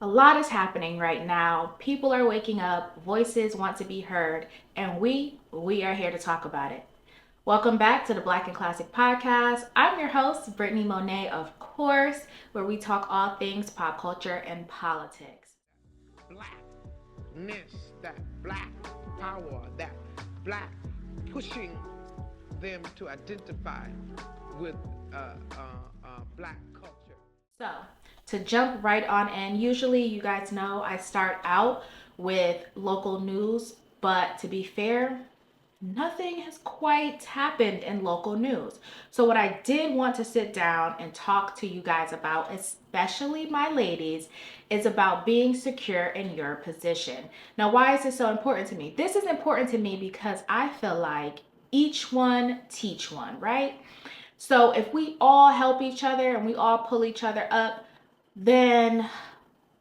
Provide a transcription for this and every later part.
A lot is happening right now. People are waking up, voices want to be heard, and we are here to talk about it. Welcome back to the Black and Classic podcast. I'm your host, Brittany Monet, of course, where we talk all things pop culture and politics. Blackness, that black power, that black pushing them to identify with black culture. So, to jump right on in, usually you guys know I start out with local news, but to be fair, nothing has quite happened in local news. So, what I did want to sit down and talk to you guys about, especially my ladies, is about being secure in your position. Now, why is this so important to me? This is important to me because I feel like each one teach one, right? So, if we all help each other and we all pull each other up, then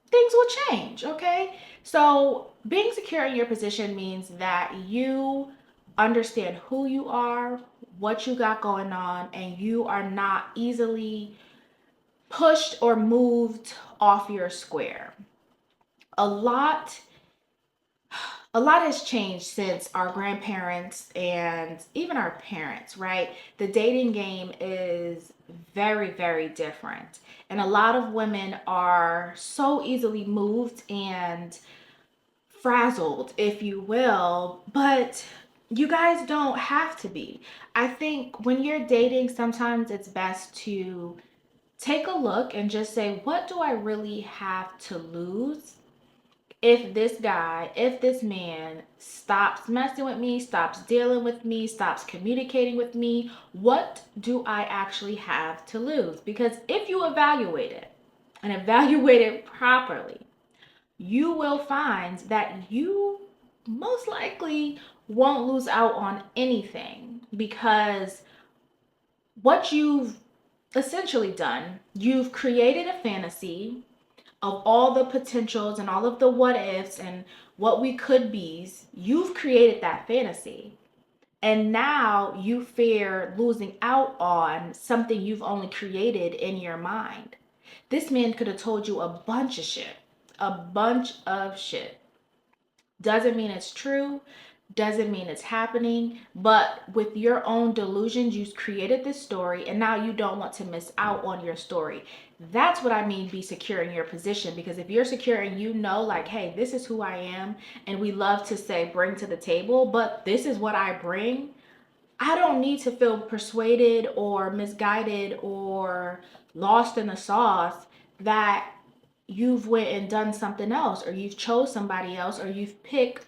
things will change, okay? So, being secure in your position means that you understand who you are, what you got going on, and you are not easily pushed or moved off your square. A lot a lot has changed since our grandparents and even our parents, right? The dating game is very, very different. And a lot of women are so easily moved and frazzled, if you will, but you guys don't have to be. I think when you're dating, sometimes it's best to take a look and just say, what do I really have to lose if this guy, if this man stops messing with me, stops dealing with me, stops communicating with me? What do I actually have to lose? Because if you evaluate it and evaluate it properly, you will find that you most likely won't lose out on anything, because what you've essentially done, you've created a fantasy of all the potentials and all of the what ifs and what we could be's. You've created that fantasy. And now you fear losing out on something you've only created in your mind. This man could have told you a bunch of shit. A bunch of shit. Doesn't mean it's true, doesn't mean it's happening, but with your own delusions, you created this story and now you don't want to miss out on your story. That's what I mean, be secure in your position. Because if you're secure and you know, like, hey, this is who I am, and we love to say bring to the table, but this is what I bring, I don't need to feel persuaded or misguided or lost in the sauce that you've went and done something else, or you've chose somebody else, or you've picked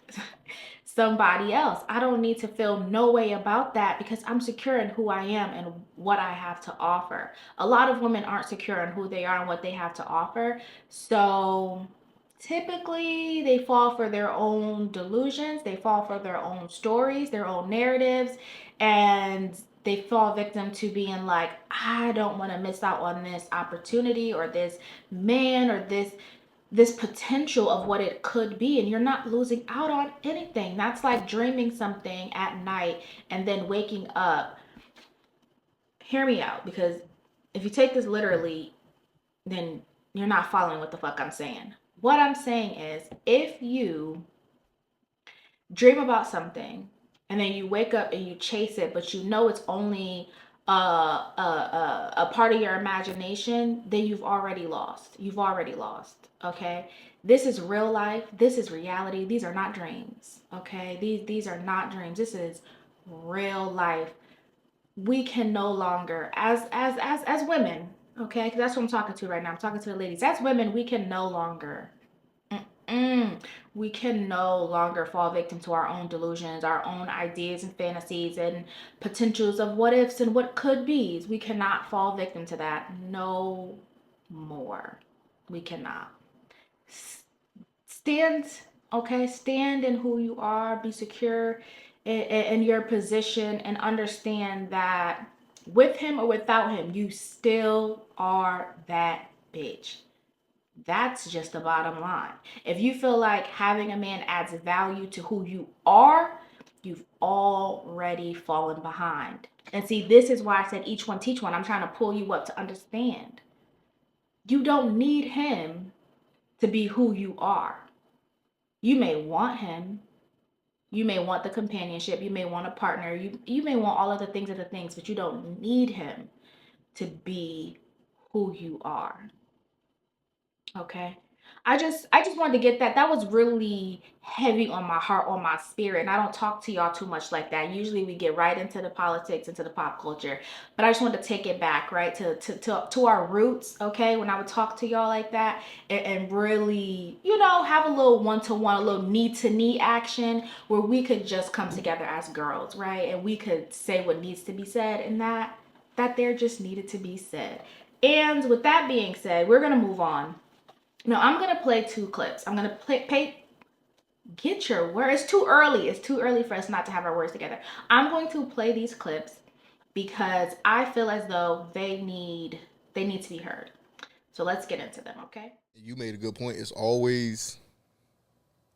somebody else. I don't need to feel no way about that because I'm secure in who I am and what I have to offer. A lot of women aren't secure in who they are and what they have to offer. So typically they fall for their own delusions, they fall for their own stories, their own narratives, and they fall victim to being like, I don't want to miss out on this opportunity or this man or this potential of what it could be. And you're not losing out on anything. That's like dreaming something at night and then waking up. Hear me out, because if you take this literally, then you're not following what the fuck I'm saying. What I'm saying is, if you dream about something and then you wake up and you chase it, but you know it's only a part of your imagination, then you've already lost. You've already lost. Okay. This is real life. This is reality. These are not dreams. Okay. These are not dreams. This is real life. We can no longer, as women, okay, because that's what I'm talking to right now. I'm talking to the ladies. As women, we can no longer we can no longer fall victim to our own delusions, our own ideas and fantasies and potentials of what ifs and what could be's. We cannot fall victim to that no more. We cannot. Stand, okay? Stand in who you are, be secure in your position, and understand that with him or without him, you still are that bitch. That's just the bottom line. If you feel like having a man adds value to who you are, you've already fallen behind. And see, this is why I said each one teach one. I'm trying to pull you up to understand. You don't need him to be who you are. You may want him, you may want the companionship, you may want a partner, you may want all of the things, but you don't need him to be who you are. Okay. I just wanted to get that. That was really heavy on my heart, on my spirit. And I don't talk to y'all too much like that. Usually we get right into the politics, into the pop culture. But I just wanted to take it back, right, to our roots, okay? When I would talk to y'all like that and really, have a little one-to-one, a little knee-to-knee action where we could just come together as girls, right? And we could say what needs to be said, and that there just needed to be said. And with that being said, we're gonna move on. No, I'm gonna play two clips. I'm gonna play. Get your word. It's too early. It's too early for us not to have our words together. I'm going to play these clips because I feel as though they need to be heard. So let's get into them, okay? You made a good point. It's always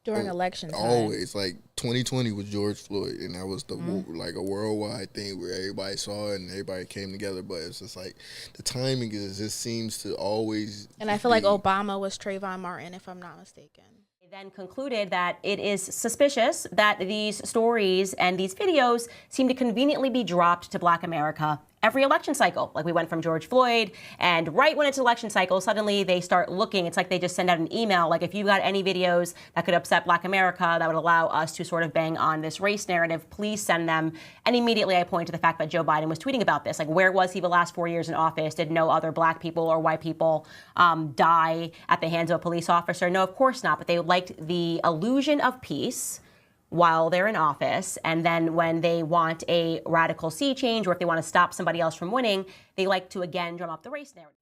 during election time. always like 2020 was George Floyd, and that was like a worldwide thing where everybody saw it and everybody came together. But it's just like the timing just seems to always. And I feel like Obama was Trayvon Martin, if I'm not mistaken. They then concluded that it is suspicious that these stories and these videos seem to conveniently be dropped to Black America every election cycle. Like we went from George Floyd, and right when it's election cycle, suddenly they start looking. It's like they just send out an email, like if you got any videos that could upset Black America, that would allow us to sort of bang on this race narrative, please send them. And immediately I point to the fact that Joe Biden was tweeting about this. Like, where was he the last 4 years in office? Did no other Black people or white people die at the hands of a police officer? No, of course not. But they liked the illusion of peace while they're in office, and then when they want a radical sea change or if they want to stop somebody else from winning, they like to again drum up the race narrative.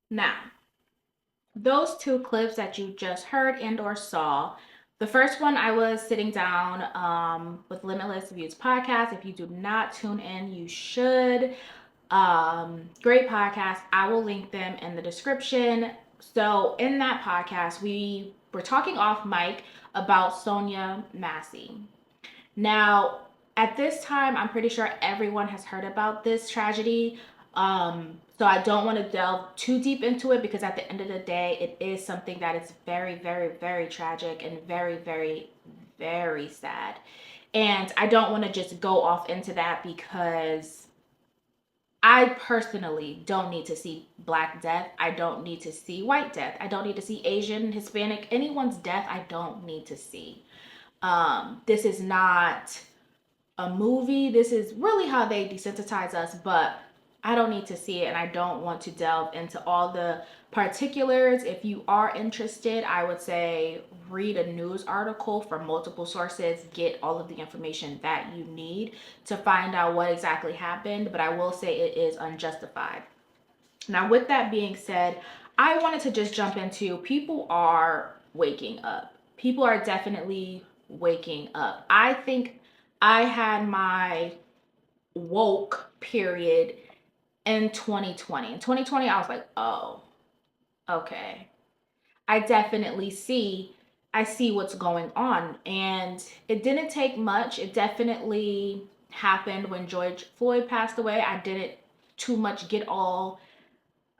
Now, those two clips that you just heard and or saw, the first one I was sitting down with Limitless Views podcast. If you do not tune in, you should. Great podcast. I will link them in the description. So in that podcast, we were talking off mic about Sonia Massey. Now, at this time, I'm pretty sure everyone has heard about this tragedy. So I don't want to delve too deep into it because at the end of the day, it is something that is very, very, very tragic and very, very, very sad. And I don't want to just go off into that because I personally don't need to see Black death. I don't need to see white death. I don't need to see Asian, Hispanic, anyone's death. I don't need to see. This is not a movie. This is really how they desensitize us, but I don't need to see it, and I don't want to delve into all the particulars. If you are interested, I would say read a news article from multiple sources, get all of the information that you need to find out what exactly happened, but I will say it is unjustified. Now, with that being said, I wanted to just jump into people are waking up. People are definitely waking up. I think I had my woke period in 2020. In 2020, I was like, oh, okay. I see what's going on. And it didn't take much. It definitely happened when George Floyd passed away. I didn't too much get all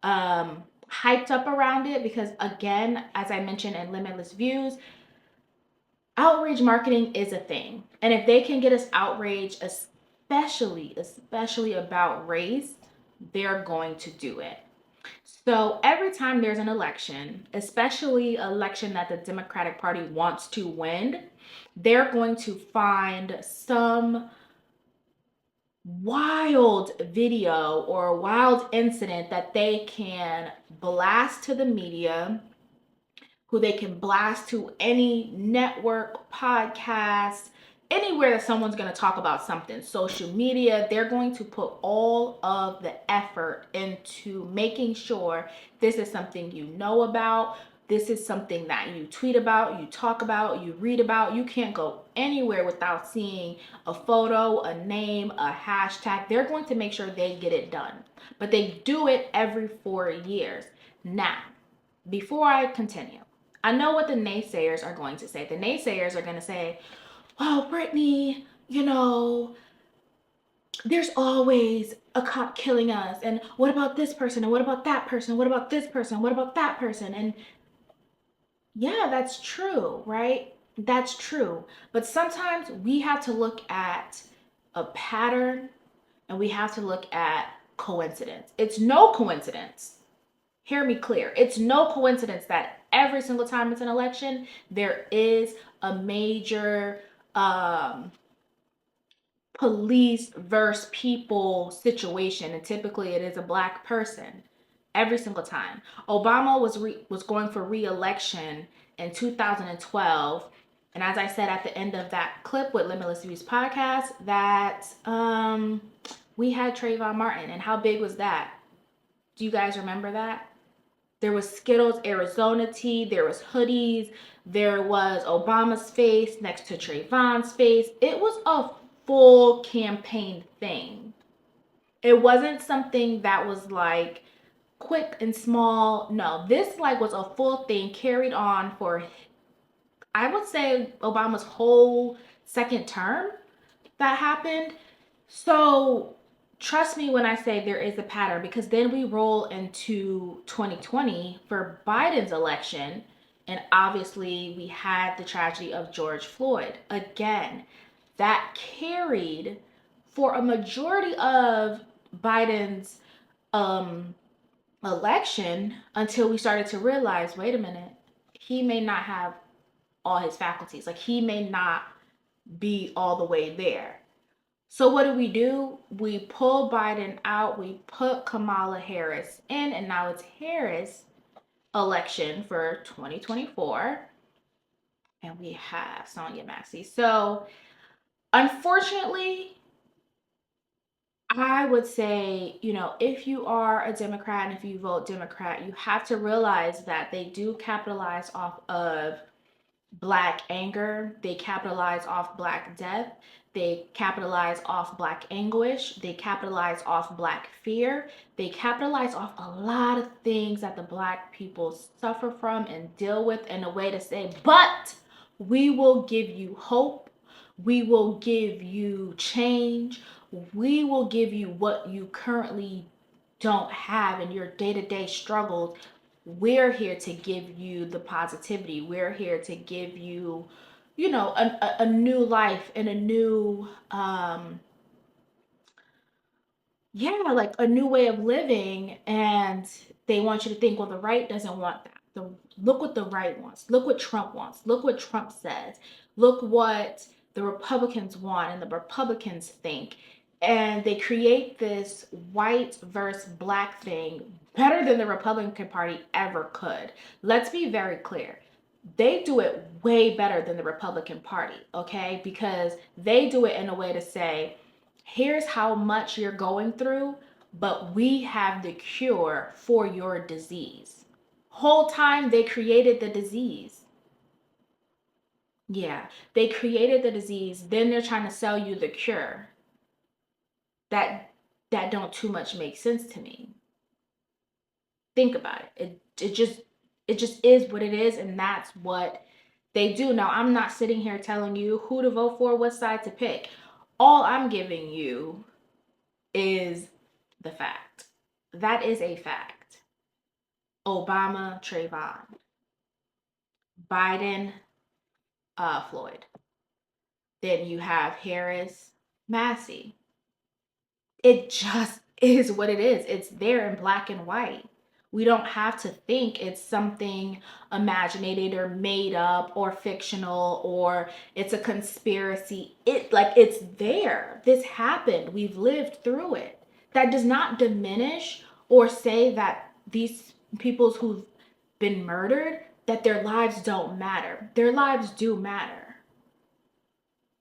hyped up around it because, again, as I mentioned in Limitless Views, outrage marketing is a thing. And if they can get us outraged, especially about race, they're going to do it. So every time there's an election, especially an election that the Democratic Party wants to win, they're going to find some wild video or wild incident that they can blast to the media, who they can blast to any network, podcast, anywhere that someone's going to talk about something, social media. They're going to put all of the effort into making sure this is something you know about. This is something that you tweet about, you talk about, you read about. You can't go anywhere without seeing a photo, a name, a hashtag. They're going to make sure they get it done. But they do it every 4 years. Now, before I continue, I know what the naysayers are going to say. The naysayers are going to say, oh, Brittany, there's always a cop killing us. And what about this person? And what about that person? What about this person? What about that person? And Yeah, that's true, right? That's true. But sometimes we have to look at a pattern and we have to look at coincidence. It's no coincidence. Hear me clear. It's no coincidence that every single time it's an election, there is a major um, police versus people situation, and typically it is a black person every single time. Obama was going for re-election in 2012, and as I said at the end of that clip with Limitless Views podcast, that we had Trayvon Martin, and how big was that? Do you guys remember that? There was Skittles Arizona tea, there was hoodies, there was Obama's face next to Trayvon's face. It was a full campaign thing. It wasn't something that was like quick and small. No, this like was a full thing carried on for, I would say, Obama's whole second term that happened. So trust me when I say there is a pattern, because then we roll into 2020 for Biden's election, and obviously we had the tragedy of George Floyd. Again, that carried for a majority of Biden's um, election until we started to realize, wait a minute, he may not have all his faculties. Like he may not be all the way there. So what do? We pull Biden out, we put Kamala Harris in, and now it's Harris election for 2024. And we have Sonia Massey. So unfortunately, I would say, if you are a Democrat and if you vote Democrat, you have to realize that they do capitalize off of Black anger, they capitalize off Black death, they capitalize off Black anguish, they capitalize off Black fear, they capitalize off a lot of things that the Black people suffer from and deal with in a way to say, but we will give you hope, we will give you change, we will give you what you currently don't have in your day-to-day struggles. We're here to give you the positivity. We're here to give you, a new life and a new, like a new way of living. And they want you to think, well, the right doesn't want that. Look what the right wants. Look what Trump wants. Look what Trump says. Look what the Republicans want and the Republicans think. And they create this white versus black thing better than the Republican Party ever could. Let's be very clear. They do it way better than the Republican Party, okay? Because they do it in a way to say, here's how much you're going through, but we have the cure for your disease. Whole time they created the disease. Yeah, they created the disease, then they're trying to sell you the cure. That that don't too much make sense to me. Think about it. It just is what it is, and that's what they do. Now, I'm not sitting here telling you who to vote for, what side to pick. All I'm giving you is the fact. That is a fact. Obama, Trayvon. Biden, Floyd. Then you have Harris, Massey. It just is what it is. It's there in black and white. We don't have to think it's something imaginated or made up or fictional or it's a conspiracy. It's there. This happened. We've lived through it. That does not diminish or say that these people who've been murdered, that their lives don't matter. Their lives do matter.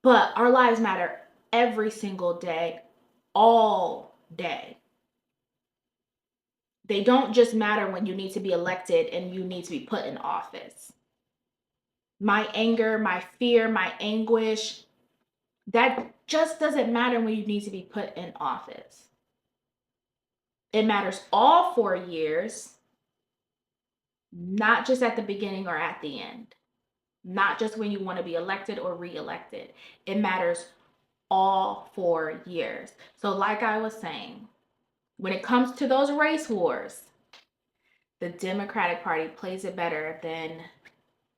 But our lives matter every single day, all day. They don't just matter when you need to be elected and you need to be put in office. My anger, my fear, my anguish, that just doesn't matter when you need to be put in office. It matters all 4 years, not just at the beginning or at the end. Not just when you want to be elected or re-elected. It matters all 4 years. So like I was saying, when it comes to those race wars, the Democratic Party plays it better than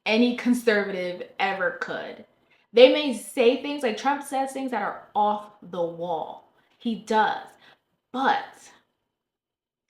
any conservative ever could. They may say things like Trump says things that are off the wall. He does. But,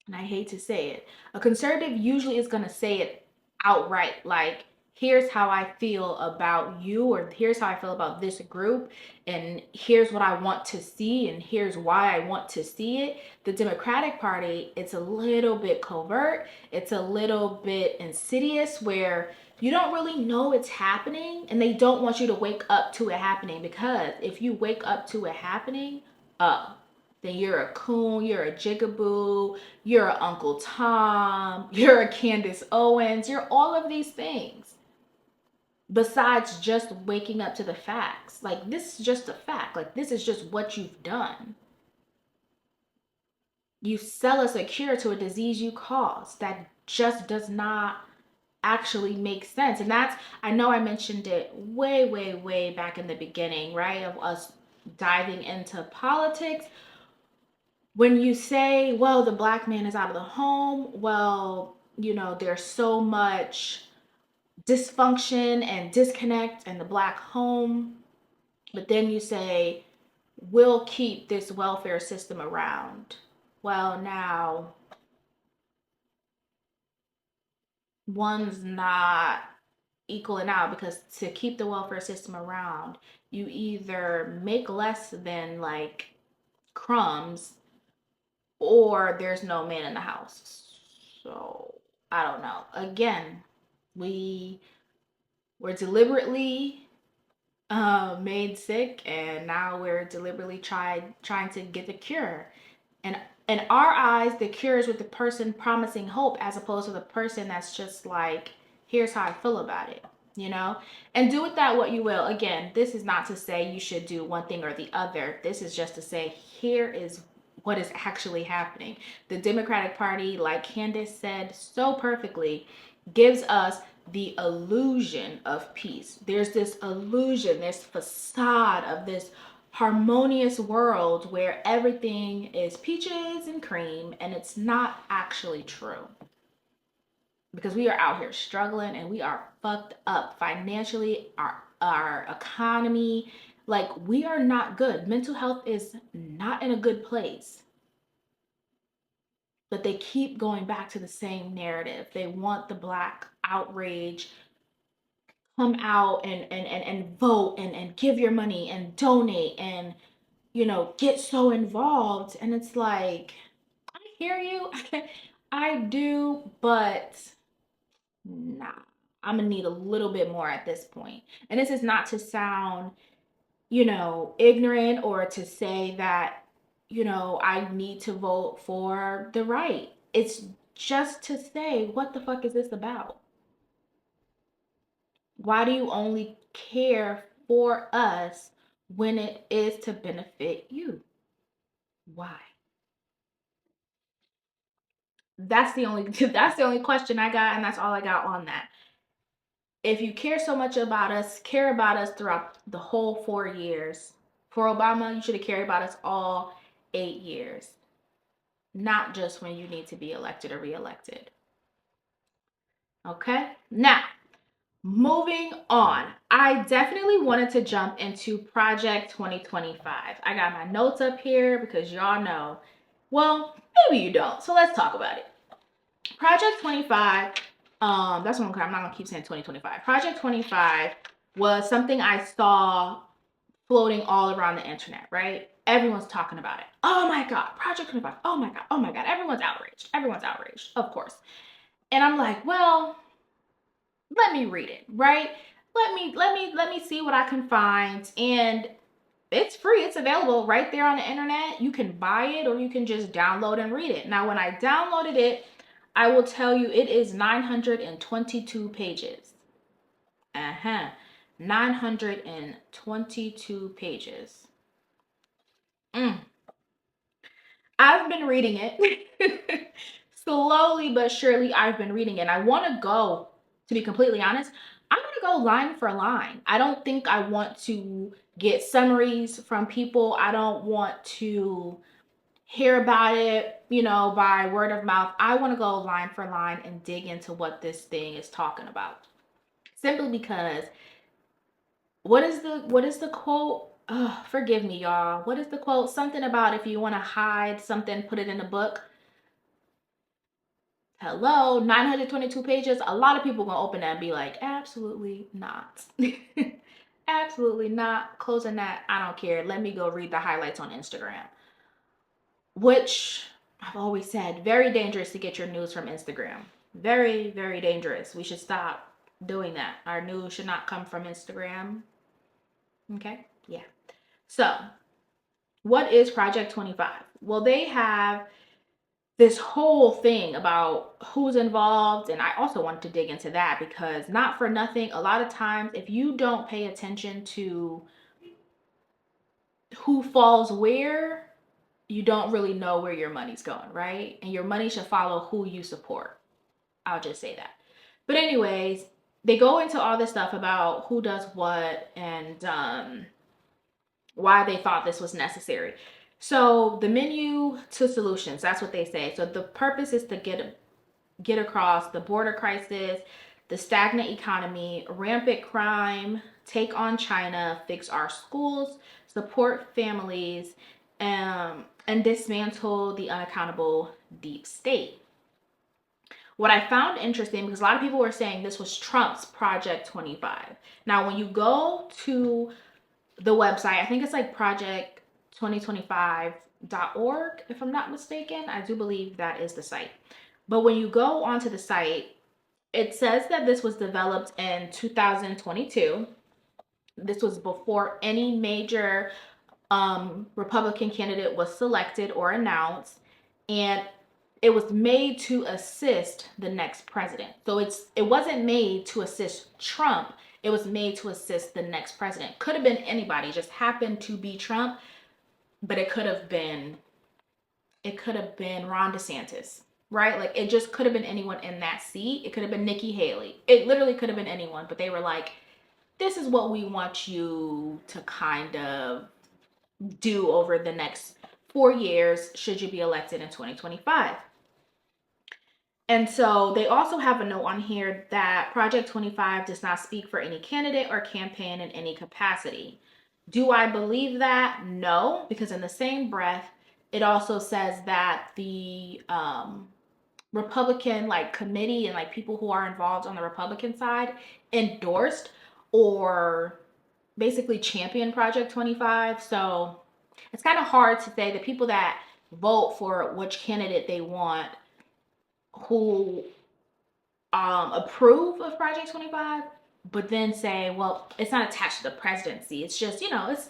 and I hate to say it, a conservative usually is going to say it outright. Like, here's how I feel about you, or here's how I feel about this group, and here's what I want to see, and here's why I want to see it. The Democratic Party, it's a little bit covert, it's a little bit insidious, where you don't really know it's happening, and they don't want you to wake up to it happening, because if you wake up to it happening, then you're a coon, you're a jigaboo, you're a Uncle Tom, you're a Candace Owens, you're all of these things. Besides just waking up to the facts. Like, this is just a fact. Like, this is just what you've done. You sell us a cure to a disease you caused. That just does not actually make sense. And that's, I know I mentioned it way, way, way back in the beginning, right? Of us diving into politics. When you say, well, the black man is out of the home, well, there's so much dysfunction and disconnect in the black home. But then you say, we'll keep this welfare system around. Well, now, one's not equaling out, because to keep the welfare system around, you either make less than like crumbs, or there's no man in the house. So I don't know. Again, we were deliberately made sick, and now we're deliberately trying to get the cure. And in our eyes, the cure is with the person promising hope, as opposed to the person that's just like, here's how I feel about it, And do with that what you will. Again, this is not to say you should do one thing or the other. This is just to say, here is what is actually happening. The Democratic Party, like Candace said so perfectly, gives us the illusion of peace. There's this illusion, this facade of this harmonious world where everything is peaches and cream, and it's not actually true. Because we are out here struggling, and we are fucked up financially, our economy, like, we are not good. Mental health is not in a good place. But they keep going back to the same narrative. They want the black outrage, come out and vote and give your money and donate and get so involved. And it's like, I hear you. I do, but nah, I'm gonna need a little bit more at this point. And this is not to sound ignorant, or to say that I need to vote for the right. It's just to say, what the fuck is this about? Why do you only care for us when it is to benefit you? Why? That's the only that's the only question I got, and that's all I got on that. If you care so much about us, care about us throughout the whole 4 years. For Obama, you should have cared about us all 8 years. Not just when you need to be elected or reelected. Okay? Now, moving on. I definitely wanted to jump into Project 2025. I got my notes up here because y'all know. Well, maybe you don't. So let's talk about it. Project 25, that's what I'm not gonna keep saying 2025. Project 25 was something I saw floating all around the internet, right? Everyone's talking about it. Oh my God, Project 25. Oh my God, oh my God. Everyone's outraged. Everyone's outraged, of course. And I'm like, well, let me read it, right? Let me see what I can find. And it's free. It's available right there on the internet. You can buy it, or you can just download and read it. Now, when I downloaded it, I will tell you it is 922 pages. 922 pages. I've been reading it. Slowly but surely, I've been reading it. And I want to go, to be completely honest, I'm going to go line for line. I don't think I want to get summaries from people. I don't want to hear about it, by word of mouth. I want to go line for line and dig into what this thing is talking about. simply because what is the quote? Oh, forgive me, y'all. What is the quote? Something about if you want to hide something, put it in a book. Hello, 922 pages. A lot of people gonna open that and be like, absolutely not. Absolutely not. Closing that. I don't care. Let me go read the highlights on Instagram. Which I've always said, very dangerous to get your news from Instagram. Very, very dangerous. We should stop doing that. Our news should not come from Instagram. Okay? Yeah. So, what is Project 25? Well, they have this whole thing about who's involved, and I also wanted to dig into that because not for nothing, a lot of times if you don't pay attention to who falls where, you don't really know where your money's going, right? And your money should follow who you support. I'll just say that. But anyways, they go into all this stuff about who does what and why they thought this was necessary. So the menu to solutions, that's what they say. So the purpose is to get across the border crisis, the stagnant economy, rampant crime, take on China, fix our schools, support families, and dismantle the unaccountable deep state. What I found interesting, because a lot of people were saying this was Trump's Project 25. Now, when you go to the website, I think it's like project2025.org, if I'm not mistaken. I do believe that is the site. But when you go onto the site, it says that this was developed in 2022. This was before any major Republican candidate was selected or announced, and it was made to assist the next president. So it wasn't made to assist Trump. It was made to assist the next president. Could have been anybody, just happened to be Trump, but it could have been Ron DeSantis, right? Like it just could have been anyone in that seat. It could have been Nikki Haley. It literally could have been anyone, but they were like, this is what we want you to kind of do over the next 4 years should you be elected in 2025. And so they also have a note on here that Project 25 does not speak for any candidate or campaign in any capacity. Do I believe that? No, because in the same breath, it also says that the Republican like committee and like people who are involved on the Republican side endorsed or basically championed Project 25. So it's kind of hard to say the people that vote for which candidate they want who approve of Project 25, but then say, well, it's not attached to the presidency. It's just, this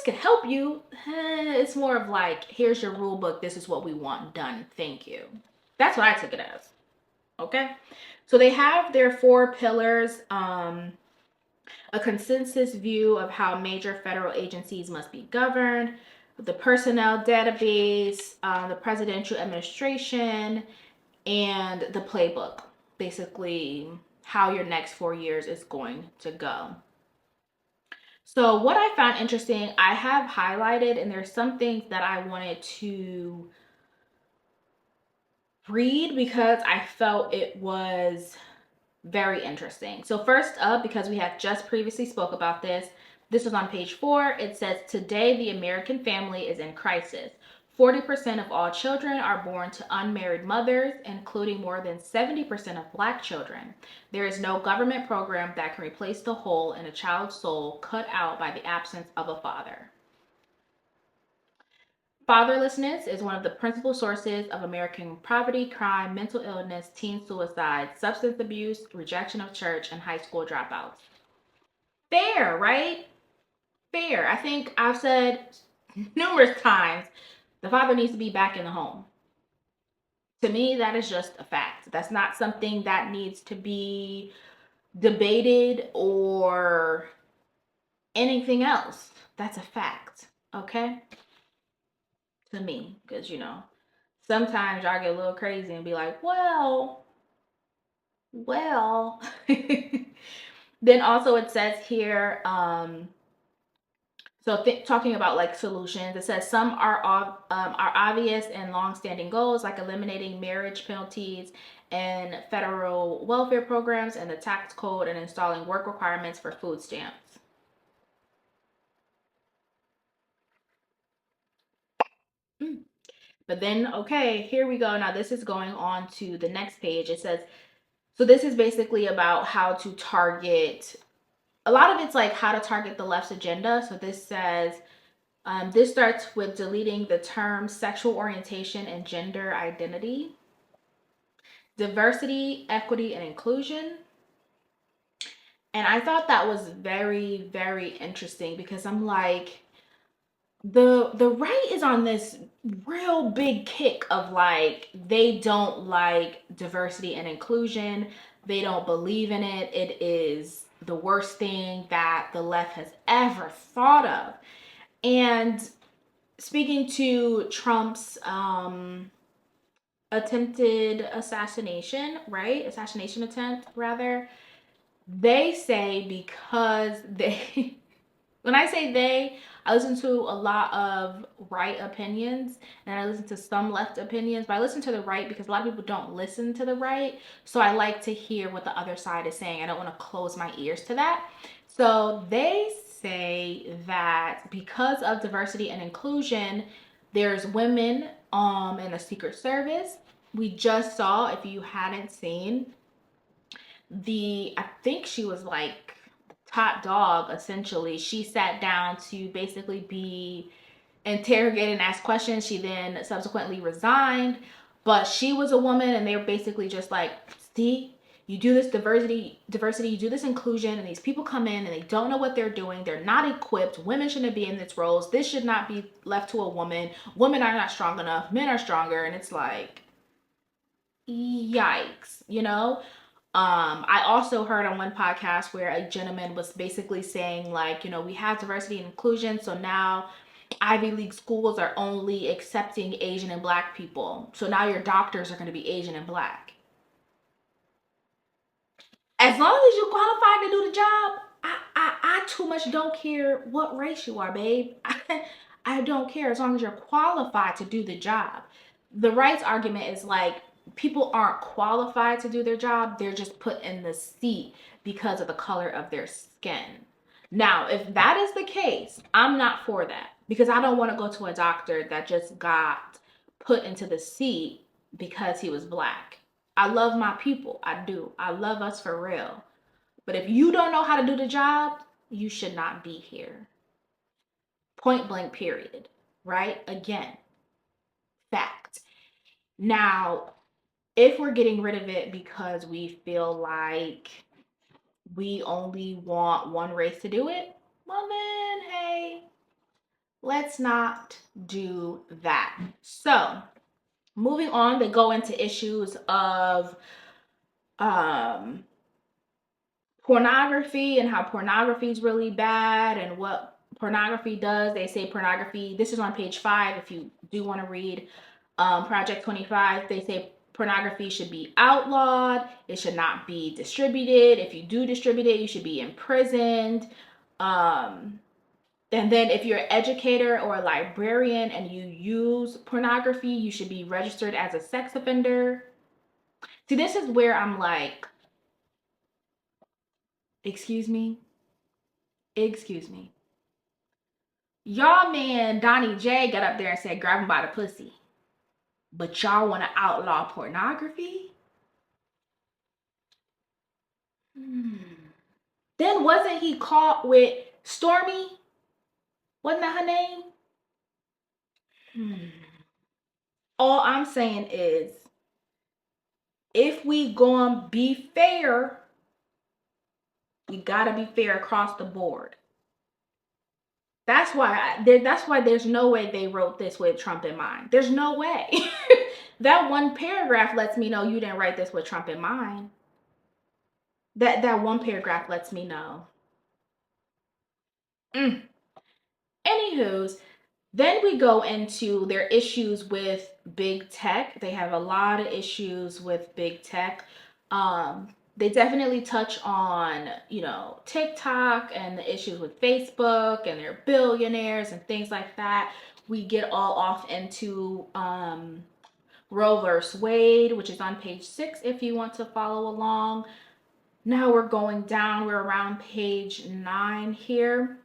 could help you. It's more of like, here's your rule book. This is what we want done. Thank you. That's what I took it as. Okay. So they have their 4 pillars, a consensus view of how major federal agencies must be governed, the personnel database, the presidential administration, and the playbook, basically how your next 4 years is going to go. So what I found interesting, I have highlighted, and there's some things that I wanted to read because I felt it was very interesting. So first up, because we have just previously spoke about this was on page 4. It says, today the American family is in crisis. 40% of all children are born to unmarried mothers, including more than 70% of Black children. There is no government program that can replace the hole in a child's soul cut out by the absence of a father. Fatherlessness is one of the principal sources of American poverty, crime, mental illness, teen suicide, substance abuse, rejection of church, and high school dropouts. Fair, right? Fair. I think I've said numerous times the father needs to be back in the home. To me, that is just a fact. That's not something that needs to be debated or anything else. That's a fact, okay? To me, because sometimes y'all get a little crazy and be like, well. Then also it says here, So talking about like solutions, it says some are obvious and long-standing goals, like eliminating marriage penalties and federal welfare programs and the tax code and installing work requirements for food stamps. But then, okay, here we go. Now this is going on to the next page. It says, so this is basically about how to target, a lot of it's like how to target the left's agenda. So this says, this starts with deleting the terms sexual orientation and gender identity, diversity, equity, and inclusion. And I thought that was very, very interesting because I'm like, the right is on this real big kick of like they don't like diversity and inclusion. They don't believe in it. It is the worst thing that the left has ever thought of. And speaking to Trump's attempted assassination, right? Assassination attempt, rather. They say because they, when I say they, I listen to a lot of right opinions and I listen to some left opinions, but I listen to the right because a lot of people don't listen to the right. So I like to hear what the other side is saying. I don't want to close my ears to that. So they say that because of diversity and inclusion, there's women in the Secret Service. We just saw, if you hadn't seen, I think she was like top dog essentially. She sat down to basically be interrogated and asked questions. She then subsequently resigned, but she was a woman and they were basically just like, see, you do this diversity, you do this inclusion, and these people come in and they don't know what they're doing. They're not equipped. Women shouldn't be in these roles. This should not be left to a woman. Women are not strong enough. Men are stronger. And it's like, yikes, you know? I also heard on one podcast where a gentleman was basically saying, like, you know, we have diversity and inclusion, so now Ivy League schools are only accepting Asian and Black people. So now your doctors are going to be Asian and Black. As long as you're qualified to do the job, I too much don't care what race you are, babe. I don't care as long as you're qualified to do the job. The rights argument is like people aren't qualified to do their job, they're just put in the seat because of the color of their skin. Now, if that is the case, I'm not for that because I don't want to go to a doctor that just got put into the seat because he was Black. I love my people. I do. I love us for real. But if you don't know how to do the job, you should not be here. Point blank, period. Right? Again, fact. Now, if we're getting rid of it because we feel like we only want one race to do it, well then, hey, let's not do that. So, moving on, they go into issues of pornography and how pornography is really bad and what pornography does. They say pornography, this is on page 5 if you do want to read Project 25. They say pornography should be outlawed. It should not be distributed. If you do distribute it, you should be imprisoned. And then if you're an educator or a librarian and you use pornography, you should be registered as a sex offender. See, this is where I'm like, excuse me? Excuse me. Y'all man Donnie J got up there and said grab him by the pussy. But y'all want to outlaw pornography? Then wasn't he caught with Stormy? Wasn't that her name? All I'm saying is, if we gonna be fair, we gotta be fair across the board. That's why there's no way they wrote this with Trump in mind. There's no way. That one paragraph lets me know you didn't write this with Trump in mind. That one paragraph lets me know. Anywho's, then we go into their issues with big tech. They have a lot of issues with big tech. They definitely touch on, TikTok and the issues with Facebook and their billionaires and things like that. We get all off into Roe versus Wade, which is on page 6 if you want to follow along. Now we're going down, we're around page 9 here.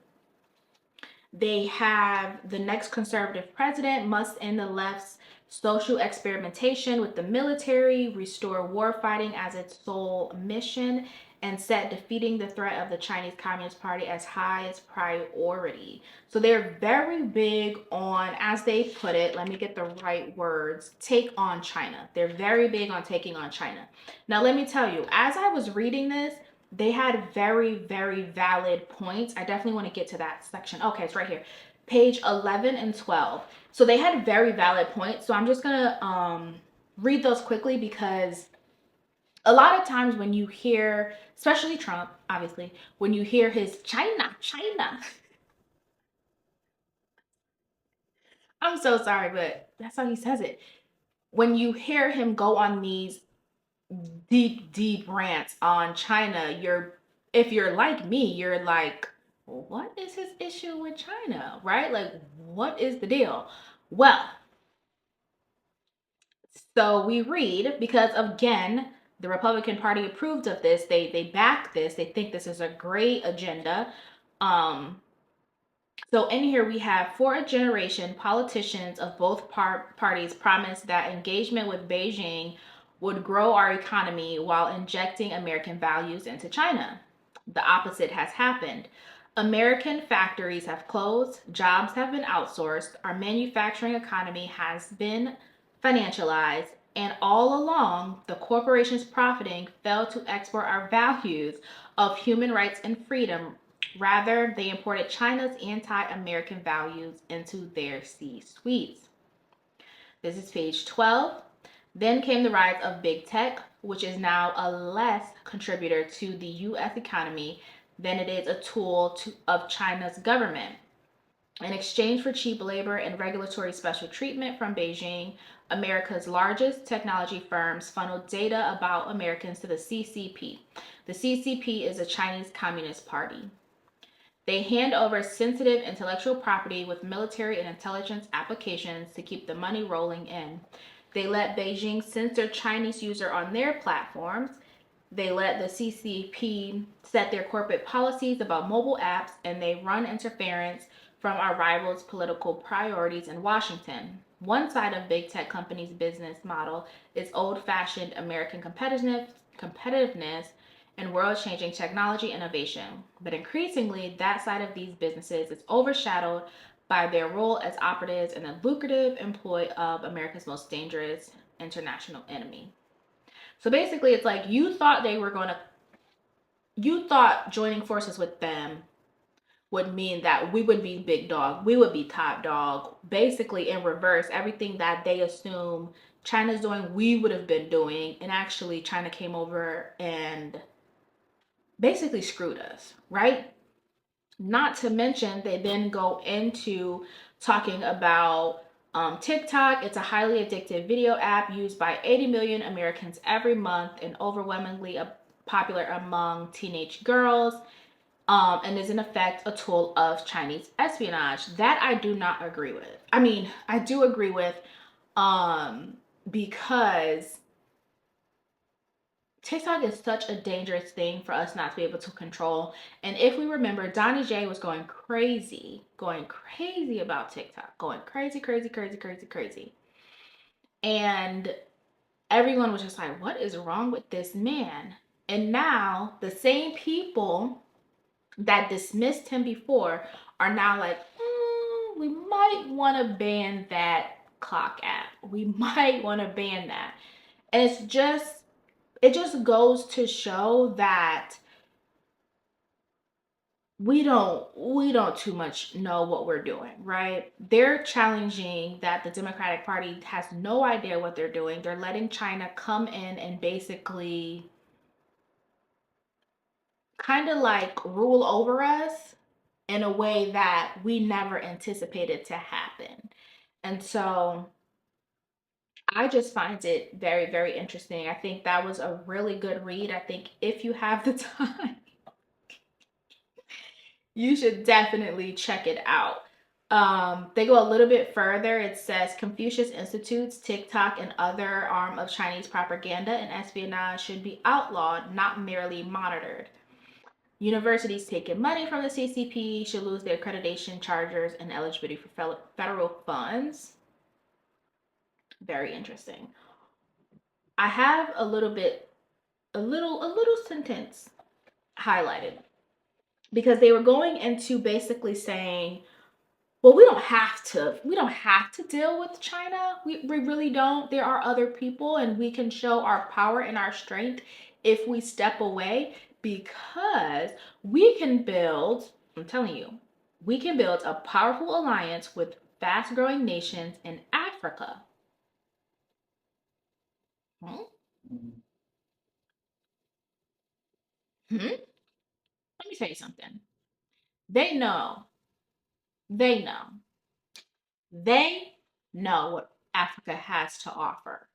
They have the next conservative president must end the left's social experimentation with the military, restore war fighting as its sole mission, and set defeating the threat of the Chinese Communist Party as highest priority. So they're very big on, as they put it, let me get the right words, take on China. They're very big on taking on China. Now, let me tell you, as I was reading this, they had very, very valid points. I definitely want to get to that section. Okay, it's right here. Page 11 and 12. So they had very valid points. So I'm just going to read those quickly because a lot of times when you hear, especially Trump, obviously, when you hear his China, China, I'm so sorry, but that's how he says it. When you hear him go on these deep rants on China, if you're like me, you're like, what is his issue with China, right? Like, what is the deal? Well, so we read, because again, the Republican Party approved of this. They back this. They think this is a great agenda. So in here we have, for a generation, politicians of both parties promised that engagement with Beijing would grow our economy while injecting American values into China. The opposite has happened. American factories have closed, jobs have been outsourced, our manufacturing economy has been financialized, and all along, the corporations profiting failed to export our values of human rights and freedom. Rather, they imported China's anti-American values into their C-suites. This is page 12. Then came the rise of big tech, which is now a less contributor to the U.S. economy than it is a tool of China's government. In exchange for cheap labor and regulatory special treatment from Beijing, America's largest technology firms funneled data about Americans to the CCP. The CCP is a Chinese Communist Party. They hand over sensitive intellectual property with military and intelligence applications to keep the money rolling in. They let Beijing censor Chinese users on their platforms. They let the CCP set their corporate policies about mobile apps, and they run interference from our rivals' political priorities in Washington. One side of big tech companies' business model is old-fashioned American competitiveness and world-changing technology innovation. But increasingly, that side of these businesses is overshadowed by their role as operatives in the lucrative employ of America's most dangerous international enemy. So basically, it's like you thought joining forces with them would mean that we would be big dog, we would be top dog. Basically, in reverse, everything that they assume China's doing, we would have been doing. And actually, China came over and basically screwed us, right? Not to mention, they then go into talking about TikTok. It's a highly addictive video app used by 80 million Americans every month and overwhelmingly popular among teenage girls, and is in effect a tool of Chinese espionage. That I do not agree with. I mean, I do agree with because TikTok is such a dangerous thing for us not to be able to control. And if we remember, Donnie J was going crazy about TikTok, going crazy. And everyone was just like, what is wrong with this man? And now the same people that dismissed him before are now like, we might want to ban that clock app. We might want to ban that. And it just goes to show that we don't too much know what we're doing, right? They're challenging that the Democratic Party has no idea what they're doing. They're letting China come in and basically kind of like rule over us in a way that we never anticipated to happen. And so I just find it very, very interesting. I think that was a really good read. I think if you have the time, you should definitely check it out. They go a little bit further. It says Confucius Institutes, TikTok, and other arm of Chinese propaganda and espionage should be outlawed, not merely monitored. Universities taking money from the CCP should lose their accreditation charters and eligibility for federal funds. Very interesting. I have a little sentence highlighted because they were going into basically saying, well, we don't have to deal with China. We really don't. There are other people and we can show our power and our strength if we step away, because we can build, I'm telling you, we can build a powerful alliance with fast growing nations in Africa. Hmm? Hmm? Let me tell you something. They know, they know, they know what Africa has to offer.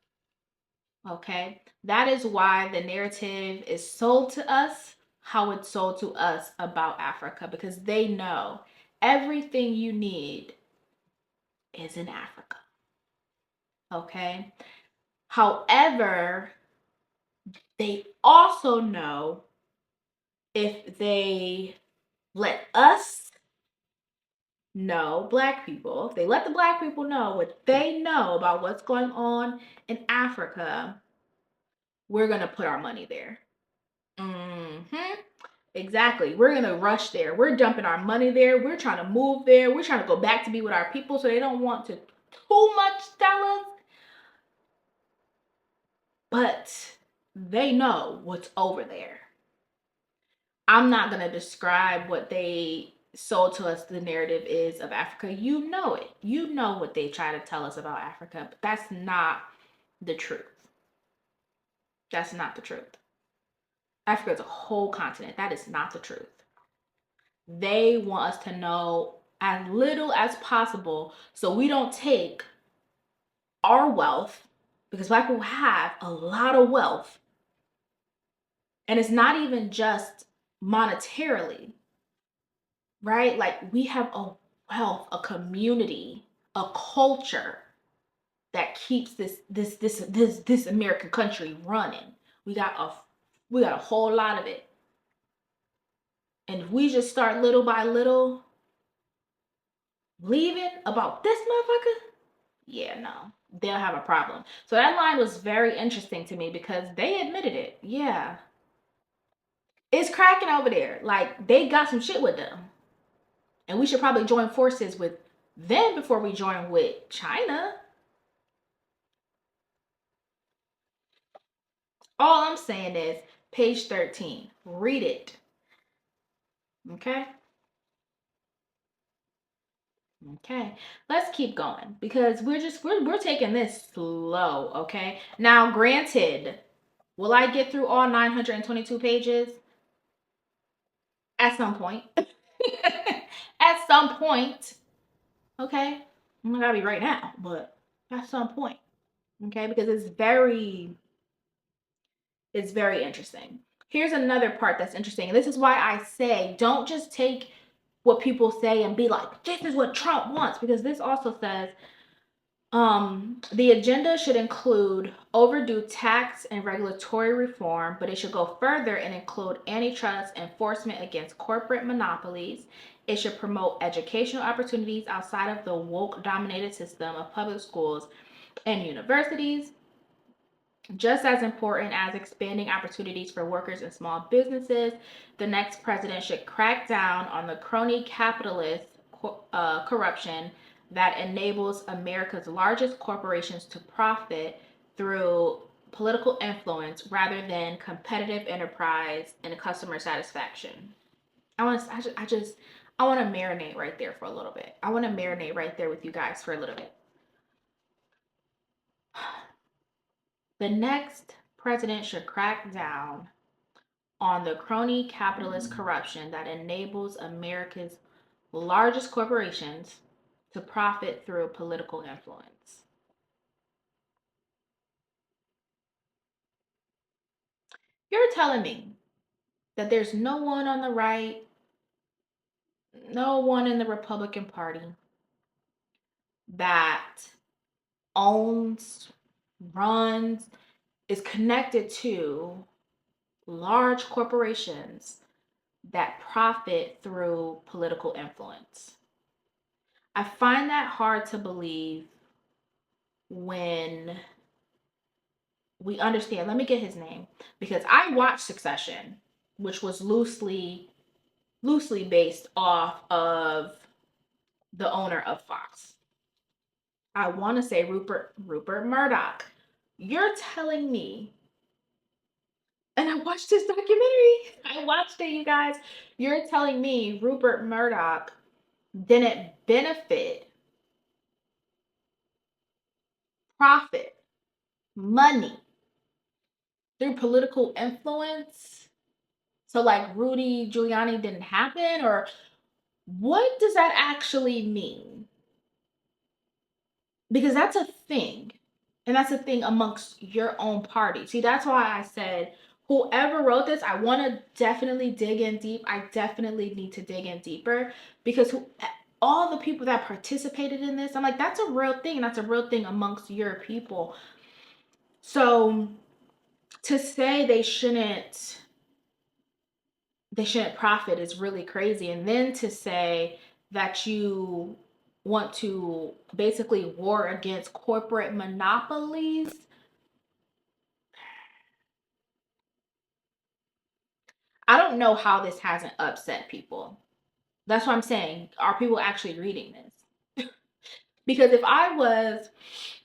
Okay. That is why the narrative is sold to us how it's sold to us about Africa, because they know everything you need is in Africa. Okay. However, they also know if they let us know, Black people, if they let the Black people know what they know about what's going on in Africa, we're going to put our money there. Mm-hmm. Exactly. We're going to rush there. We're dumping our money there. We're trying to move there. We're trying to go back to be with our people, so they don't want to too much tell us. But they know what's over there. I'm not going to describe what they sold to us the narrative is of Africa. You know it. You know what they try to tell us about Africa, but that's not the truth. That's not the truth. Africa is a whole continent. That is not the truth. They want us to know as little as possible so we don't take our wealth, because Black people have a lot of wealth, and it's not even just monetarily, right? Like, we have a wealth, a community, a culture that keeps this American country running. We got a whole lot of it. And if we just start little by little leaving about this motherfucker, yeah, no, they'll have a problem. So that line was very interesting to me because they admitted it. Yeah, it's cracking over there. Like, they got some shit with them. And we should probably join forces with them before we join with China. All I'm saying is page 13. Read it. Okay? Okay. Let's keep going because we're taking this slow, okay? Now, granted, will I get through all 922 pages? At some point. At some point. Okay? I'm not gonna be right now, but at some point. Okay? Because it's very interesting. Here's another part that's interesting. And this is why I say don't just take what people say and be like, this is what Trump wants. Because this also says the agenda should include overdue tax and regulatory reform, but it should go further and include antitrust enforcement against corporate monopolies. It should promote educational opportunities outside of the woke dominated system of public schools and universities. Just as important as expanding opportunities for workers and small businesses, the next president should crack down on the crony capitalist corruption that enables America's largest corporations to profit through political influence rather than competitive enterprise and customer satisfaction. I want to marinate right there for a little bit. I want to marinate right there with you guys for a little bit. The next president should crack down on the crony capitalist corruption that enables America's largest corporations to profit through political influence. You're telling me that there's no one on the right, no one in the Republican Party that owns, runs, is connected to large corporations that profit through political influence. I find that hard to believe when we understand. Let me get his name, because I watched Succession, which was loosely based off of the owner of Fox. I want to say Rupert Murdoch. You're telling me, and I watched this documentary. I watched it, you guys. You're telling me Rupert Murdoch didn't benefit, profit, money through political influence? So like Rudy Giuliani didn't happen, or what does that actually mean? Because that's a thing. And that's a thing amongst your own party. See, that's why I said whoever wrote this, I want to definitely dig in deep. I definitely need to dig in deeper, because all the people that participated in this, I'm like, that's a real thing. And that's a real thing amongst your people. So to say they shouldn't profit is really crazy. And then to say that you want to basically war against corporate monopolies, I don't know how this hasn't upset people. That's what I'm saying. Are people actually reading this? Because if I was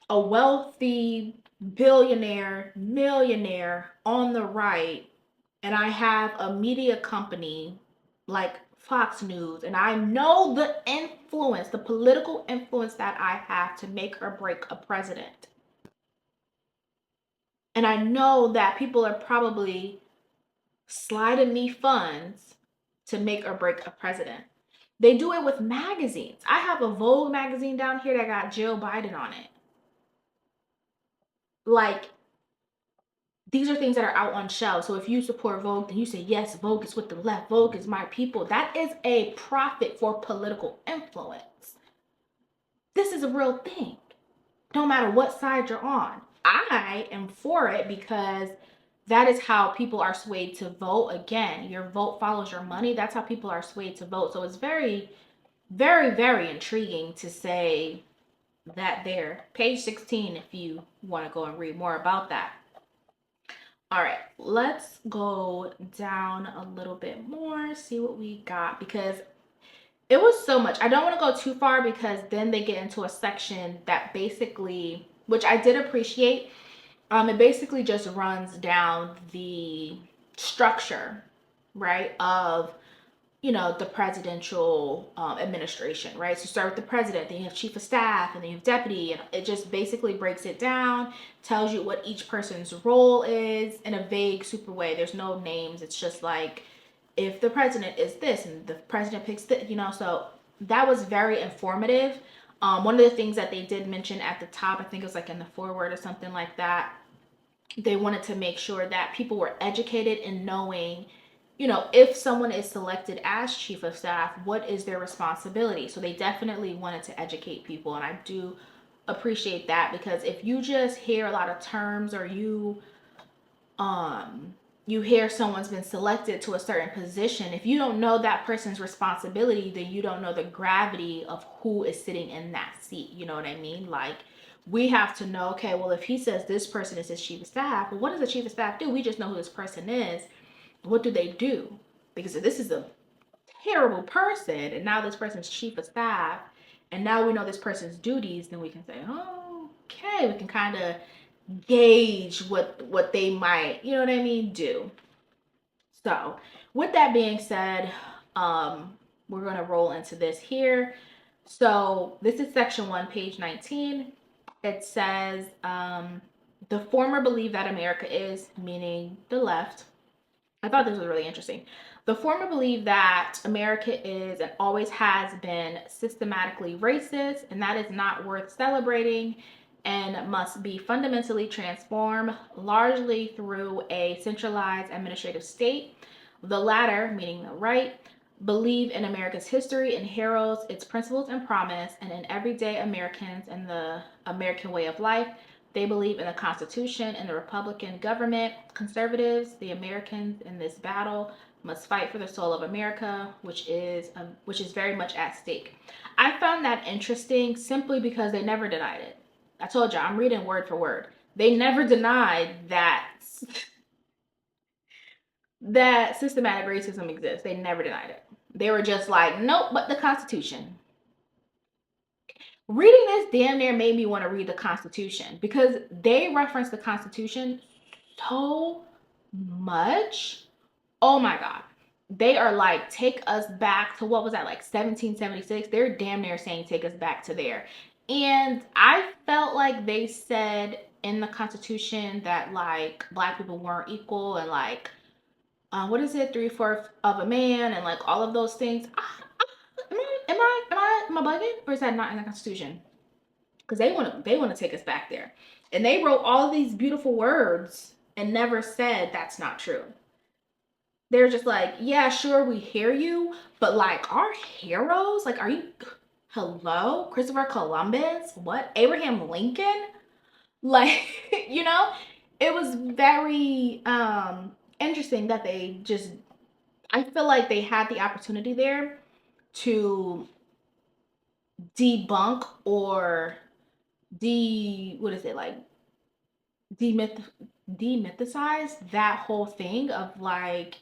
a wealthy billionaire, millionaire on the right, and I have a media company like Fox News, and I know the influence, the political influence that I have to make or break a president, and I know that people are probably sliding me funds to make or break a president. They do it with magazines. I have a Vogue magazine down here that got Jill Biden on it. Like, these are things that are out on shelves. So if you support Vogue, then you say, yes, Vogue is with the left. Vogue is my people. That is a profit for political influence. This is a real thing. No matter what side you're on. I am for it because that is how people are swayed to vote. Again, your vote follows your money. That's how people are swayed to vote. So it's very, very, very intriguing to say that there. Page 16 if you want to go and read more about that. All right, let's go down a little bit more, see what we got, because it was so much. I don't want to go too far because then they get into a section that basically, which I did appreciate, it basically just runs down the structure, right, of the presidential administration, right? So you start with the president, then you have chief of staff, and then you have deputy, and it just basically breaks it down, tells you what each person's role is in a vague, super way. There's no names. It's just like, if the president is this and the president picks this, so that was very informative. One of the things that they did mention at the top, I think it was like in the foreword or something like that, they wanted to make sure that people were educated in knowing, if someone is selected as chief of staff, what is their responsibility? So they definitely wanted to educate people. And I do appreciate that, because if you just hear a lot of terms, or you hear someone's been selected to a certain position, if you don't know that person's responsibility, then you don't know the gravity of who is sitting in that seat. You know what I mean? Like, we have to know, okay, well, if he says this person is his chief of staff, well, what does the chief of staff do? We just know who this person is. What do they do? Because if this is a terrible person, and now this person's chief of staff, and now we know this person's duties, then we can say, oh, okay, we can kind of gauge what they might, do. So with that being said, we're going to roll into this here. So this is section 1, page 19. It says, the former believe that America is, meaning the left. I thought this was really interesting. The former believe that America is and always has been systematically racist, and that is not worth celebrating. and must be fundamentally transformed, largely through a centralized administrative state. The latter, meaning the right, believe in America's history and heroes, its principles and promise, and in everyday Americans and the American way of life. They believe in the Constitution and the Republican government. Conservatives, the Americans in this battle, must fight for the soul of America, which is very much at stake. I found that interesting simply because they never denied it. I told you, I'm reading word for word. They never denied that systematic racism exists. They never denied it. They were just like, nope, but the Constitution. Reading this damn near made me want to read the Constitution because they reference the Constitution so much. Oh my God. They are like, take us back to what was that, like 1776? They're damn near saying take us back to there. And I felt like they said in the Constitution that like Black people weren't equal and like, what is it, 3/4 of a man and like all of those things. Am I bugging? Or is that not in the Constitution? Because they want to take us back there. And they wrote all these beautiful words and never said that's not true. They're just like, yeah, sure, we hear you, but like our heroes, like, are you, hello, Christopher Columbus, what, Abraham Lincoln, like, you know, it was very interesting that they just, I feel like they had the opportunity there to debunk or what is it, like, demyth demythicize that whole thing of like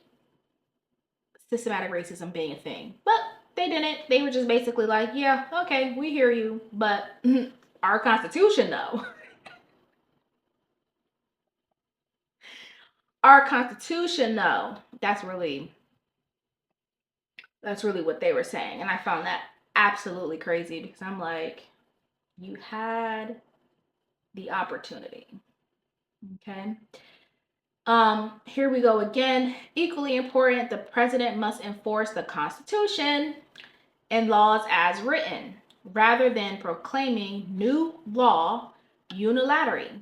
systematic racism being a thing. But they didn't. They were just basically like, yeah, okay, we hear you, but our Constitution, though. Our Constitution, though. That's really what they were saying. And I found that absolutely crazy because I'm like, you had the opportunity. Okay. Here we go again. Equally important, the president must enforce the Constitution and laws as written, rather than proclaiming new law unilaterally.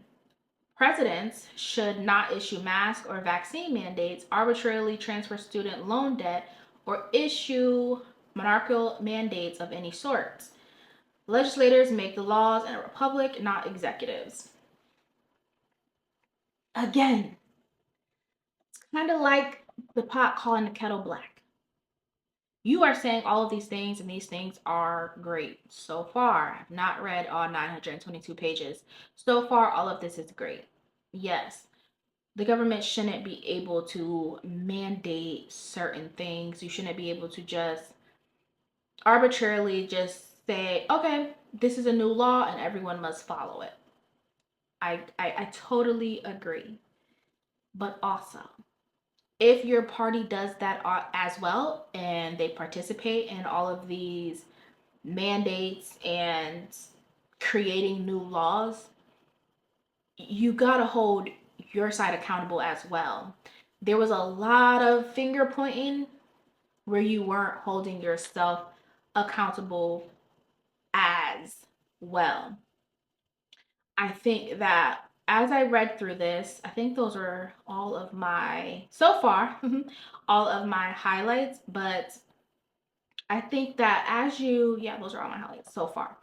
Presidents should not issue mask or vaccine mandates, arbitrarily transfer student loan debt, or issue monarchical mandates of any sort. Legislators make the laws in a republic, not executives. Again, it's kind of like the pot calling the kettle black. You are saying all of these things, and these things are great. So far, I've not read all 922 pages. So far, all of this is great. Yes, the government shouldn't be able to mandate certain things. You shouldn't be able to just arbitrarily just say, okay, this is a new law and everyone must follow it. I totally agree. But also, if your party does that as well and they participate in all of these mandates and creating new laws, you gotta hold your side accountable as well. There was a lot of finger pointing where you weren't holding yourself accountable as well. I think that as I read through this, I think those are all of my, so far, all of my highlights. But I think that yeah, those are all my highlights so far.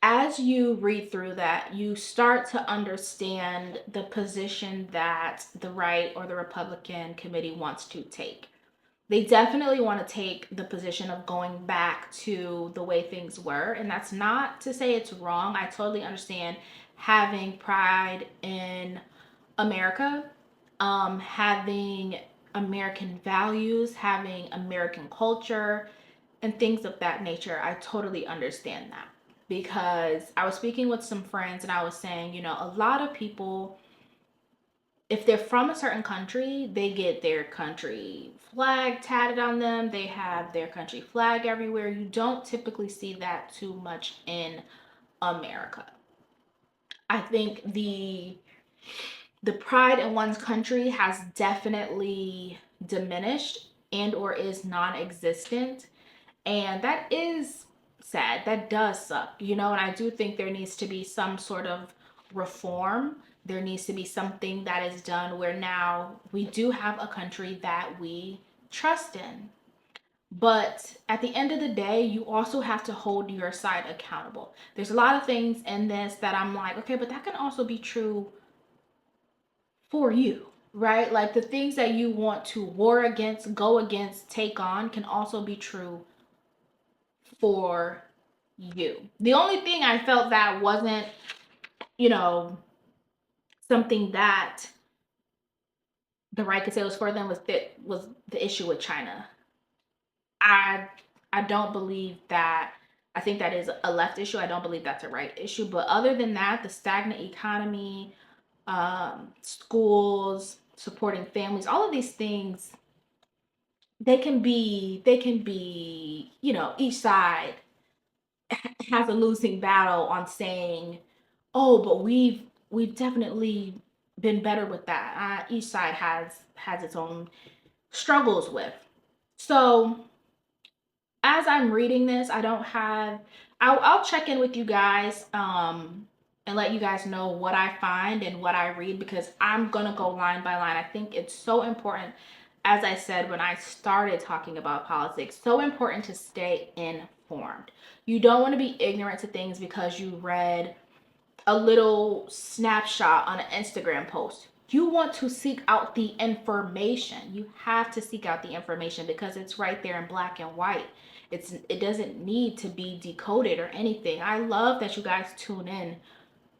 As you read through that, you start to understand the position that the right or the Republican committee wants to take. They definitely want to take the position of going back to the way things were. And that's not to say it's wrong. I totally understand having pride in America, having American values, having American culture, and things of that nature. I totally understand that because I was speaking with some friends and I was saying, a lot of people, if they're from a certain country, they get their country flag tatted on them. They have their country flag everywhere. You don't typically see that too much in America. I think the pride in one's country has definitely diminished and or is non-existent, and that is sad. That does suck, and I do think there needs to be some sort of reform. There needs to be something that is done where now we do have a country that we trust in. But at the end of the day, you also have to hold your side accountable. There's a lot of things in this that I'm like, okay, but that can also be true for you, right? Like the things that you want to war against, go against, take on can also be true for you. The only thing I felt that wasn't, you know, something that the right could say was for them was the issue with China. I I don't believe that. I think that is a left issue. I don't believe that's a right issue. But other than that, the stagnant economy, schools, supporting families, all of these things, they can be, each side has a losing battle on saying, oh, but we've definitely been better with that. Each side has its own struggles with. So as I'm reading this, I don't have. I'll check in with you guys and let you guys know what I find and what I read because I'm gonna go line by line. I think it's so important, as I said when I started talking about politics, so important to stay informed. You don't want to be ignorant to things because you read a little snapshot on an Instagram post. You want to seek out the information. You have to seek out the information because it's right there in black and white. It doesn't need to be decoded or anything. I love that you guys tune in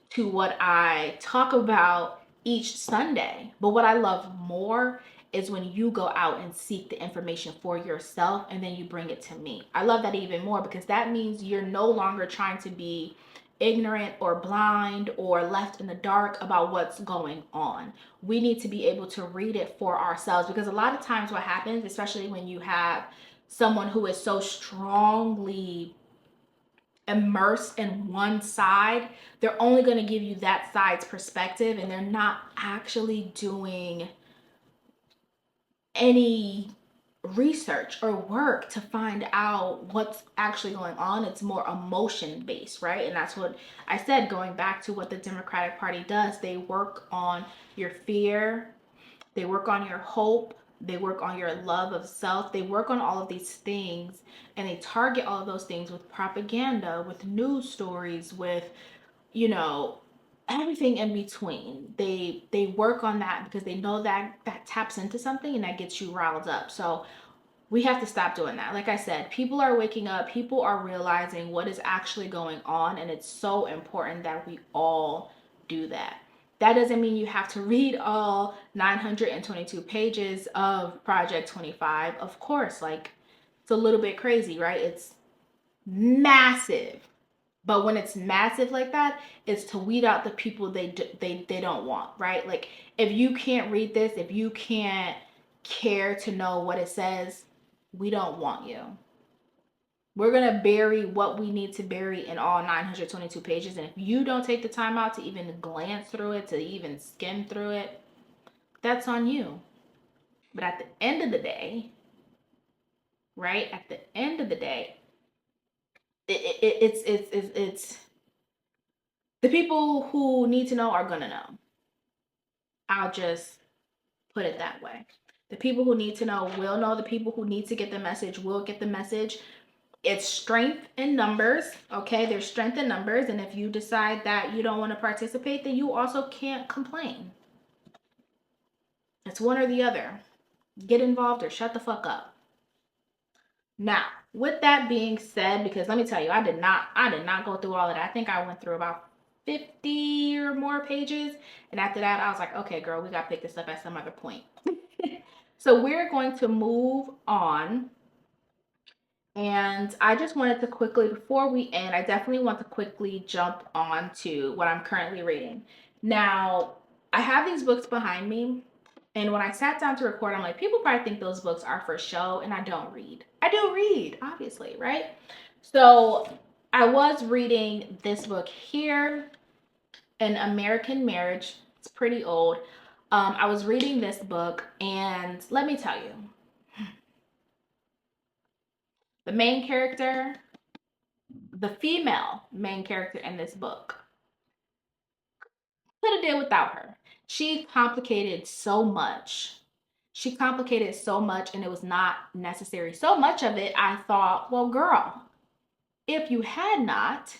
to what I talk about each Sunday. But what I love more is when you go out and seek the information for yourself and then you bring it to me. I love that even more because that means you're no longer trying to be ignorant or blind or left in the dark about what's going on. We need to be able to read it for ourselves because a lot of times what happens, especially when you have someone who is so strongly immersed in one side, they're only going to give you that side's perspective and they're not actually doing any research or work to find out what's actually going on. It's more emotion based, right? And that's what I said, going back to what the Democratic Party does. They work on your fear, they work on your hope, they work on your love of self, they work on all of these things, and they target all of those things with propaganda, with news stories, with, you know, everything in between. They work on that because they know that that taps into something and that gets you riled up. So we have to stop doing that. Like I said, people are waking up, people are realizing what is actually going on, and it's so important that we all do that. That doesn't mean you have to read all 922 pages of Project 25. Of course, like it's a little bit crazy, right? It's massive. But when it's massive like that, it's to weed out the people they don't want, right? Like if you can't read this, if you can't care to know what it says, we don't want you. We're going to bury what we need to bury in all 922 pages. And if you don't take the time out to even glance through it, to even skim through it, that's on you. But at the end of the day, right? At the end of the day, it's the people who need to know are going to know. I'll just put it that way. The people who need to know will know. The people who need to get the message will get the message. It's strength in numbers, okay? There's strength in numbers, and if you decide that you don't want to participate, then you also can't complain. It's one or the other. Get involved or shut the fuck up. Now, with that being said, because let me tell you, I did not go through all of that. I think I went through about 50 or more pages, and after that, I was like, okay, girl, we gotta pick this up at some other point. So we're going to move on. And I just wanted to quickly, before we end, I definitely want to quickly jump on to what I'm currently reading. Now, I have these books behind me, and when I sat down to record, I'm like, people probably think those books are for show, and I don't read. I do read, obviously, right? So I was reading this book here, An American Marriage. It's pretty old. I was reading this book, and let me tell you, the main character, the female main character in this book, could have did without her. She complicated so much. She complicated so much, and it was not necessary. So much of it, I thought, well, girl, if you had not,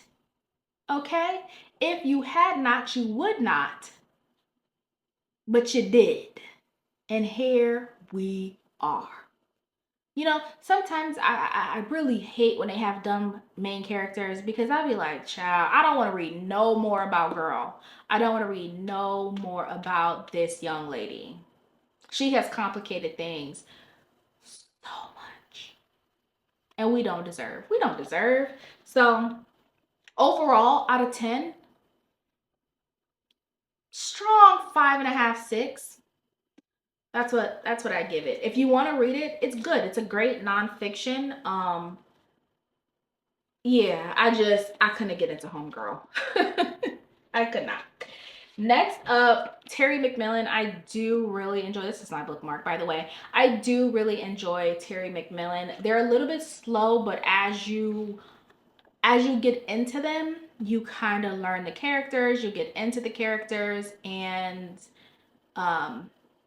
okay, if you had not, you would not, but you did. And here we are. You know, sometimes I really hate when they have dumb main characters because I'll be like, child, I don't want to read no more about girl. I don't want to read no more about this young lady. She has complicated things so much. And we don't deserve. We don't deserve. So overall, out of 10, strong 5.5, 6. That's what I give it. If you want to read it, it's good. It's a great nonfiction. Yeah, I couldn't get into Homegirl. I could not. Next up, Terry McMillan. I do really enjoy this. Is my bookmark, by the way. I do really enjoy Terry McMillan. They're a little bit slow, but as you get into them, you kind of learn the characters. You get into the characters, and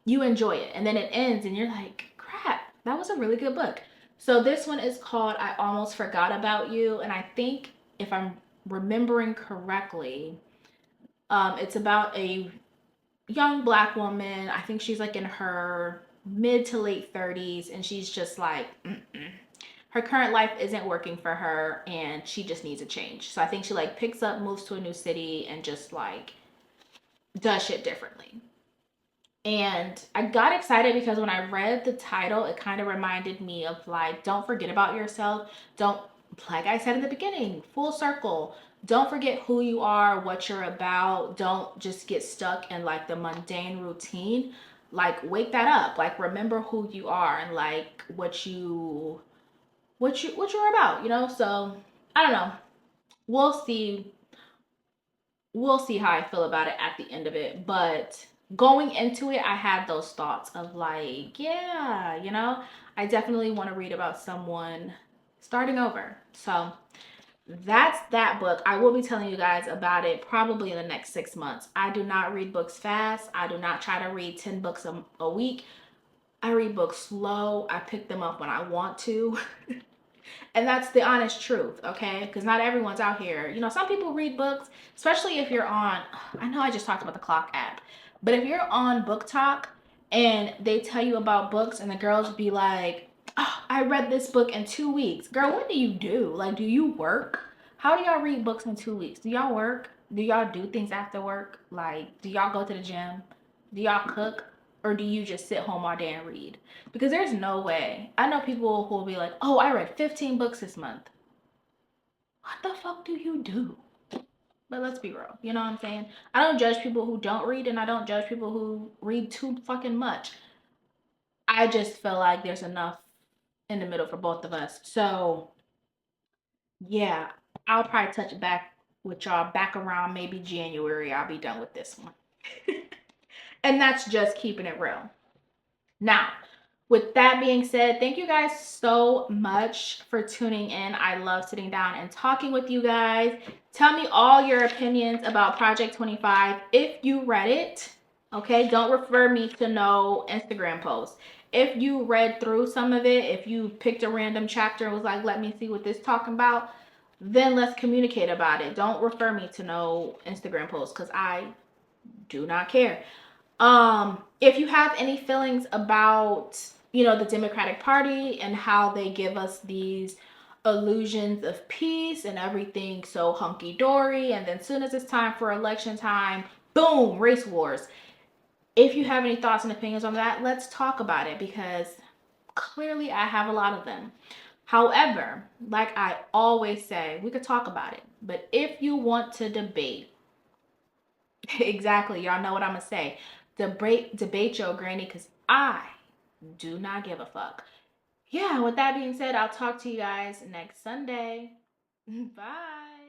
you enjoy it. And then it ends, and you're like, crap, that was a really good book. So this one is called I Almost Forgot About You. And I think if I'm remembering correctly, it's about a young black woman. I think she's like in her mid to late 30s. And she's just like, mm-mm. Her current life isn't working for her and she just needs a change. So I think she like picks up, moves to a new city and just like does shit differently. And I got excited because when I read the title, it kind of reminded me of like, don't forget about yourself. Don't, like I said in the beginning, full circle. Don't forget who you are, what you're about. Don't just get stuck in like the mundane routine. Like wake that up. Like remember who you are and like what you're about, you know? So I don't know. We'll see how I feel about it at the end of it. But going into it, I had those thoughts of like, yeah, you know, I definitely want to read about someone starting over. So that's that book. I will be telling you guys about it probably in the next 6 months. I do not read books fast. I do not try to read 10 books a week. I read books slow. I pick them up when I want to. And that's the honest truth, okay? Because not everyone's out here. You know, some people read books, especially if you're on, I know I just talked about the clock app, but if you're on Book Talk and they tell you about books and the girls be like, oh, I read this book in 2 weeks. Girl, what do you do? Like, do you work? How do y'all read books in 2 weeks? Do y'all work? Do y'all do things after work? Like, do y'all go to the gym? Do y'all cook? Or do you just sit home all day and read? Because there's no way. I know people who will be like, oh, I read 15 books this month. What the fuck do you do? But let's be real. You know what I'm saying? I don't judge people who don't read and I don't judge people who read too fucking much. I just feel like there's enough in the middle for both of us. So, yeah, I'll probably touch back with y'all back around maybe January. I'll be done with this one. And that's just keeping it real. Now, with that being said, thank you guys so much for tuning in. I love sitting down and talking with you guys. Tell me all your opinions about Project 25 if you read it. Okay, don't refer me to no Instagram post. If you read through some of it, if you picked a random chapter and was like, let me see what this is talking about, then let's communicate about it. Don't refer me to no Instagram post because I do not care. If you have any feelings about, you know, the Democratic Party and how they give us these illusions of peace and everything so hunky-dory, and then soon as it's time for election time, boom, race wars. If you have any thoughts and opinions on that, let's talk about it because clearly I have a lot of them. However, like I always say, we could talk about it. But if you want to debate, exactly, y'all know what I'm gonna say. Debate your granny because I do not give a fuck. Yeah, with that being said, I'll talk to you guys next Sunday. Bye.